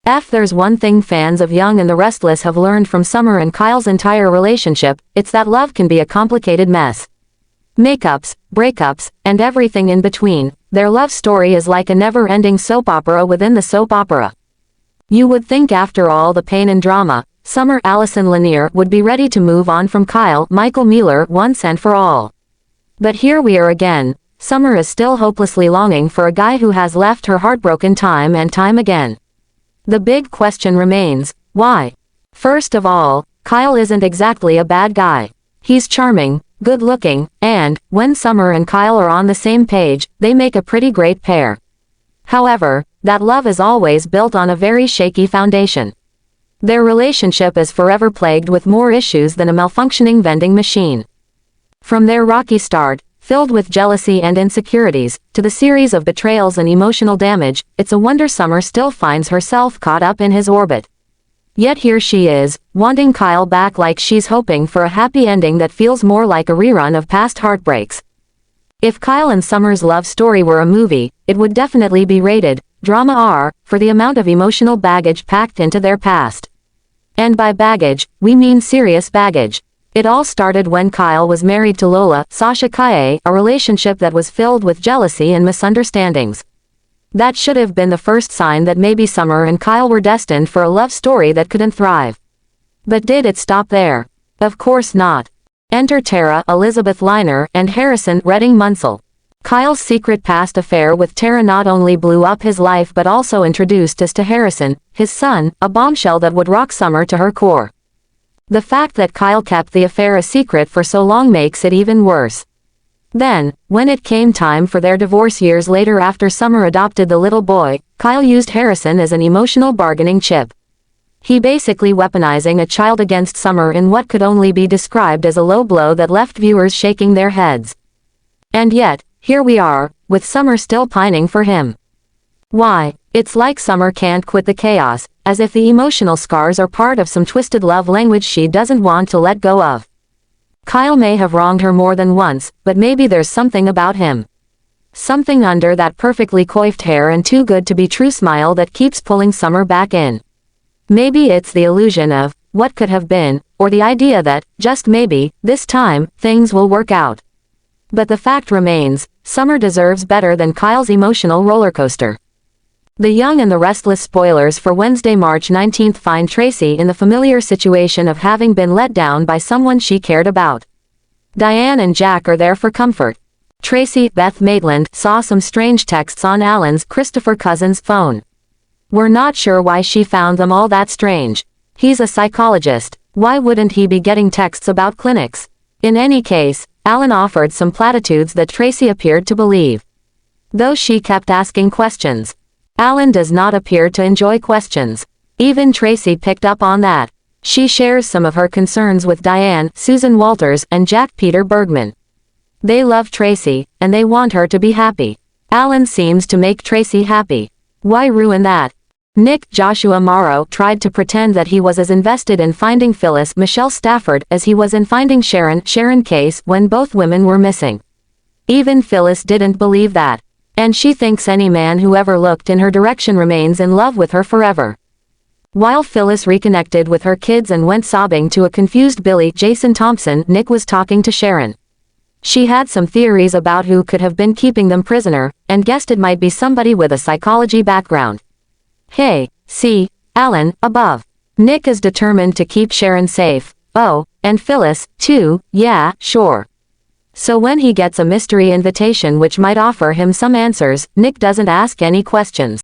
If there's one thing fans of Young and the Restless have learned from Summer and Kyle's entire relationship, it's that love can be a complicated mess. Makeups, breakups, and everything in between. Their love story is like a never-ending soap opera within the soap opera. You would think after all the pain and drama, Summer Allison Lanier would be ready to move on from Kyle Michael Mealor once and for all. But here we are again. Summer is still hopelessly longing for a guy who has left her heartbroken time and time again. The big question remains, why? First of all, Kyle isn't exactly a bad guy. He's charming, good-looking, and, when Summer and Kyle are on the same page, they make a pretty great pair. However, that love is always built on a very shaky foundation. Their relationship is forever plagued with more issues than a malfunctioning vending machine. From their rocky start, filled with jealousy and insecurities, to the series of betrayals and emotional damage, it's a wonder Summer still finds herself caught up in his orbit. Yet here she is, wanting Kyle back like she's hoping for a happy ending that feels more like a rerun of past heartbreaks. If Kyle and Summer's love story were a movie, it would definitely be rated Drama R, for the amount of emotional baggage packed into their past. And by baggage, we mean serious baggage. It all started when Kyle was married to Lola Sasha Kaye, a relationship that was filled with jealousy and misunderstandings. That should have been the first sign that maybe Summer and Kyle were destined for a love story that couldn't thrive. But did it stop there? Of course not. Enter Tara Elizabeth Lanier and Harrison Redding Munsell. Kyle's secret past affair with Tara not only blew up his life but also introduced us to Harrison, his son, a bombshell that would rock Summer to her core. The fact that Kyle kept the affair a secret for so long makes it even worse. Then, when it came time for their divorce years later after Summer adopted the little boy, Kyle used Harrison as an emotional bargaining chip. He basically weaponizing a child against Summer in what could only be described as a low blow that left viewers shaking their heads. And yet, here we are, with Summer still pining for him. Why? It's like Summer can't quit the chaos, as if the emotional scars are part of some twisted love language she doesn't want to let go of. Kyle may have wronged her more than once, but maybe there's something about him. Something under that perfectly coiffed hair and too good to be true smile that keeps pulling Summer back in. Maybe it's the illusion of what could have been, or the idea that, just maybe, this time, things will work out. But the fact remains, Summer deserves better than Kyle's emotional roller coaster. The Young and the Restless spoilers for Wednesday, March 19 find Tracy in the familiar situation of having been let down by someone she cared about. Diane and Jack are there for comfort. Tracy, Beth Maitland, saw some strange texts on Alan's Christopher cousin's phone. We're not sure why she found them all that strange. He's a psychologist. Why wouldn't he be getting texts about clinics? In any case, Alan offered some platitudes that Tracy appeared to believe. Though she kept asking questions. Alan does not appear to enjoy questions. Even Tracy picked up on that. She shares some of her concerns with Diane, Susan Walters, and Jack Peter Bergman. They love Tracy, and they want her to be happy. Alan seems to make Tracy happy. Why ruin that? Nick Joshua Morrow tried to pretend that he was as invested in finding Phyllis Michelle Stafford as he was in finding Sharon Case when both women were missing. Even Phyllis didn't believe that. And she thinks any man who ever looked in her direction remains in love with her forever. While Phyllis reconnected with her kids and went sobbing to a confused Billy Jason Thompson, Nick was talking to Sharon. She had some theories about who could have been keeping them prisoner, and guessed it might be somebody with a psychology background. Hey, see, Alan, above. Nick is determined to keep Sharon safe. Oh, and Phyllis, too, yeah, sure. So when he gets a mystery invitation which might offer him some answers, Nick doesn't ask any questions.